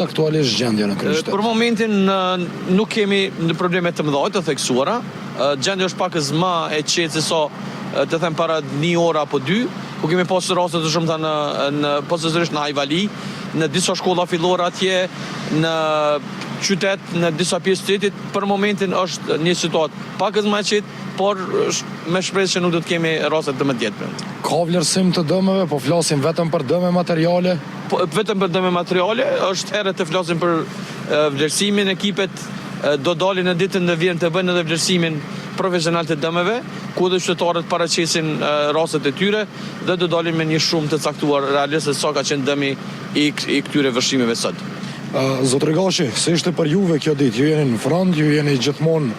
aktualisht gjendja në kryeqytet? Për momentin nuk kemi në probleme të mëdha të theksuara. Gjendja është pakës më e qetë se sa të them para 1 orë apo 2, ku kemi pasur raste të shumta në posaçërisht në Ajvali, në disa shkolla fillore atje, në qytet, në disa pjesë të qytetit. Për momentin është një situatë pakës më e qetë, por me shpresë që nuk do të kemi raste të mëdha. Ka vlerësim të dëmeve, po flasim vetëm për dëme materiale? Vetëm për dëme materiale, është herë të flasim për vlerësimin, ekipet do dalin në ditën dhe vjen të bëjnë edhe vlerësimin profesional të dëmeve, ku dhe qytetarët paraqesin rastet e tyre dhe do dalin me një shumë të caktuar realisht se sa ka qenë dëmi i këtyre vështrimeve sot. Zotri Gashi, se ishte për juve kjo ditë? Ju jeni në front, ju jeni gjithmonë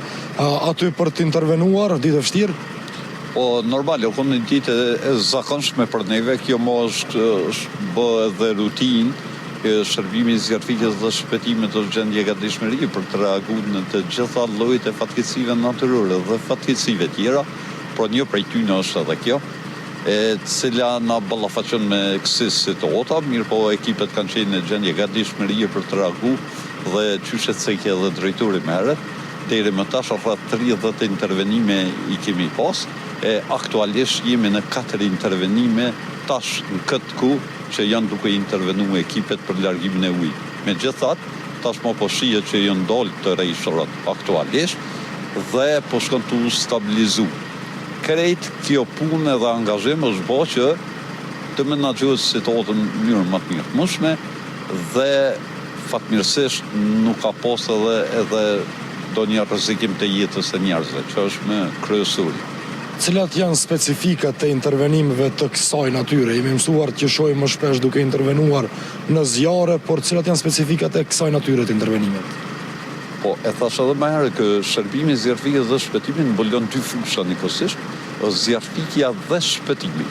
aty për të intervenuar, ditë e vështirë? Po, normal, o kënë një ditë e zakonshme për neve, kjo mo është bë edhe rutinë, shërbimi zjarfikës dhe shpetimet është gjendje gatishmëri për të reaguar në të gjitha llojet e fatkeqësive natyrore dhe fatkeqësive tjera, por një prej tyre është edhe kjo, e cila na ballafaqon me kësaj situata, mirë po ekipet kanë qenë në gjendje gatishmëri për të reaguar dhe qyshet se ke edhe drejtori më herët, deri më tash rreth 30 intervenime i kemi pas, e aktualisht jemi në 4 intervenime tash në këtë kohë që janë duke intervenu ekipet për largimin e ujit. Megjithatë, tashmë po shihet që janë dalë të rreshërat aktualisht dhe po shkon të stabilizu. Krejt kjo punë dhe angazhim është bërë që të menaxhohet situatën në mënyrë më të mirëfillueshme dhe fatmirësisht nuk ka pas edhe ndonjë rrezikim të jetës së njerëzve, që është më kryesori. Cilat janë specifikat e intervenimeve të kësaj natyre? Jemi mësuar që shohim më shpesh duke intervenuar në zjarre, por cilat janë specifikat e kësaj natyre të intervenimeve? Po, e thash edhe më herë që shërbimi zjarfikës dhe shpetimi mbulon 2 fusha njëkohësisht, zjarfikja dhe shpetimi.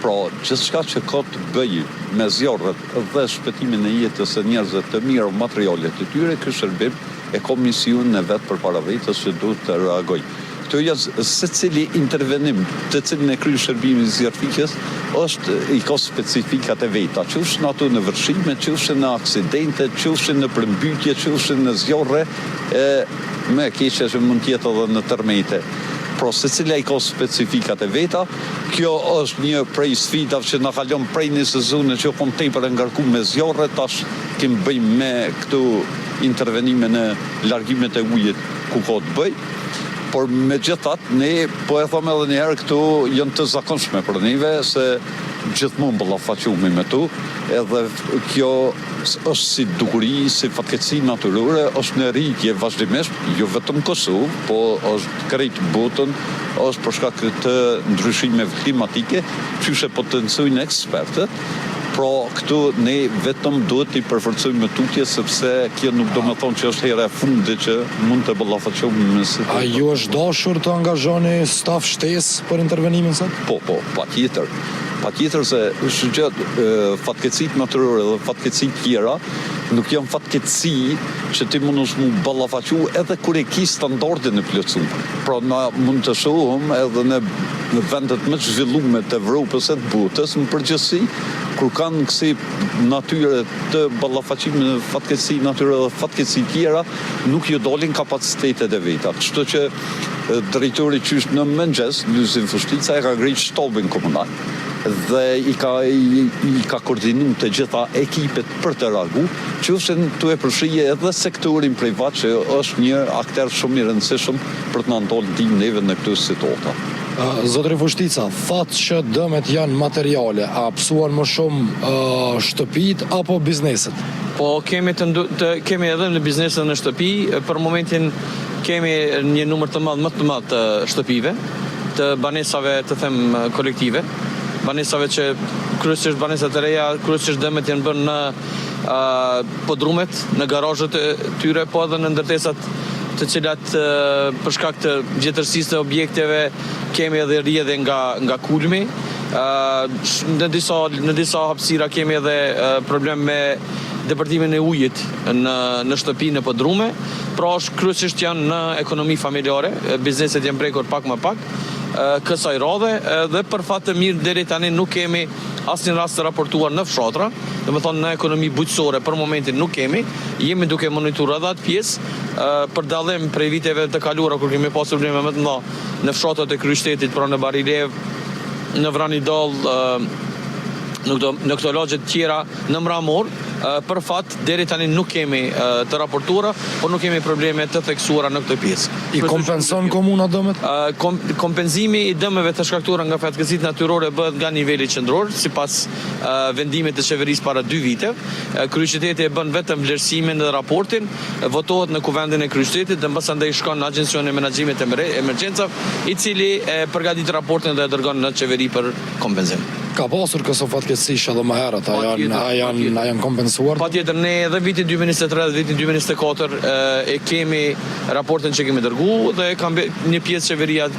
Pra, gjithçka që ka të bëjë me zjarret dhe shpetimin e jetës së njerëzve të mirë materialet të tyre, ky shërbim e ka misionin e vet përpara vetes që duhet të reagojë. Këto janë secili intervenim të cilin e kryen shërbimi zjarfikës i ka specifikat e veta, qofshin ato në vërshime, qofshin në aksidente, qofshin në përmbytje, qofshin në zjarre, më e keqe që mund të jetë edhe në tërmete. Pra secila i ka specifikat e veta. Kjo është një prej sfidave që na kalon prej një sezoni që kon tepër ngarkuar me zjarre, tash kemi bëjmë me këto intervenime në largimet e ujit ku ka të bëjë. Por megjithatë, ne po e them edhe një herë, këtu janë të zakonshme për neve se gjithmonë ballafaqohemi me to, edhe kjo është si dukuri, si fatkeqësi natyrore, është në rritje vazhdimisht, jo vetëm Kosovë, po është krejt botën, është për shkak të ndryshimeve klimatike, qysh e potencojnë ekspertët. Pra, këtu ne vetëm duhet t'i përforcojmë tutje, sepse kjo nuk do me thonë që është hera e fundit që mund të ballafaqohemi me situatë. A ju është dashur të angazhoni staf shtesë për intervenimin sot? Po, patjetër. Patjetër se fatkeqësitë natyrore dhe fatkeqësitë tjera nuk janë fatkeqësi që ti mund të ballafaqohu edhe kur e ke standardin e plotësuar. Pra na mund të shohim edhe në vendet më të zhvilluara të Evropës së botës në përgjithësi, kur kanë kësi natyre të ballafaqimit në fatkeqësi natyrore dhe fatkeqësi tjera, nuk ju dalin kapacitetet e veta. Kështu që drejtori qysh në mëngjes, Lyzin Fushtica, e ka ngritur shtabin komunal dhe i ka koordinuar të gjitha ekipet për të reaguar, qofshin tu e përfshije edhe sektorin privat që është një aktor shumë i rëndësishëm për të na ndalë ndihmë neve në këtë situata. Zotri Fushtica, thatë që dëmet janë materiale, a psuan më shumë shtëpit apo bizneset? Po kemi edhe në bizneset dhe në shtëpi, për momentin kemi një numër më të madh të shtëpive, të banesave të them kolektive, banesave që kryesisht banesat e reja, kryesisht dëmet janë bërë në podrumet, në garazhet e tyre, po edhe në ndërtesat të cilat për shkak të vjetërsisë të objekteve kemi edhe rrjedhje nga kulmi. Në disa hapësira kemi edhe problem me depërtimin e ujit në shtëpi në podrume, pra kryesisht janë në ekonomi familjare, bizneset janë prekur pak më pak, kësaj radhe dhe për fat të mirë deri tani nuk kemi asnjë rast të raportuar në fshatra, domethënë në ekonomi bujqësore për momentin nuk kemi, jemi duke monitoruar edhe atë pjesë për dallim prej viteve të kaluara kur kemi pasur probleme më të mëdha në fshatrat e kryeqytetit, pra në Barilev, në Vranidall, në këto lagje të tjera në Mramor, për fat deri tani nuk kemi të raportuara, por nuk kemi probleme të theksuara në këtë pjesë. I kompenson komuna dëmet? Kompenzimi i dëmeve të shkaktuara nga fatkeqësitë natyrore bëhet nga niveli qendror, sipas vendimit të qeverisë para 2 vite. Kryeqyteti e bën vetëm vlerësimin dhe raportin, votohet në kuvendin e kryeqytetit dhe mbas andaj shkon në Agjencion e Menaxhimit të Emergjencave, i cili përgatit raportin dhe e dërgon në qeveri për kompenzim. Ka pasur këso fatkeqësish edhe më herët, a janë kompensuar? Patjetër, ne edhe vitin 2023 dhe vitin 2024 e kemi raportin që kemi dërguar dhe ka një pjesë qeveria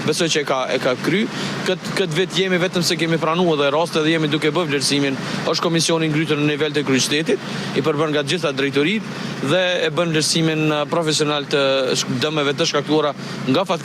besoj që e ka kry. Këtë vit jemi vetëm se kemi pranuar dhe raste dhe jemi duke bërë vlerësimin. Është komisioni ngritur në nivel të kryeqytetit, i përbën nga gjitha drejtoritë dhe e bën vlerësimin profesional të dëmeve të shkaktuara nga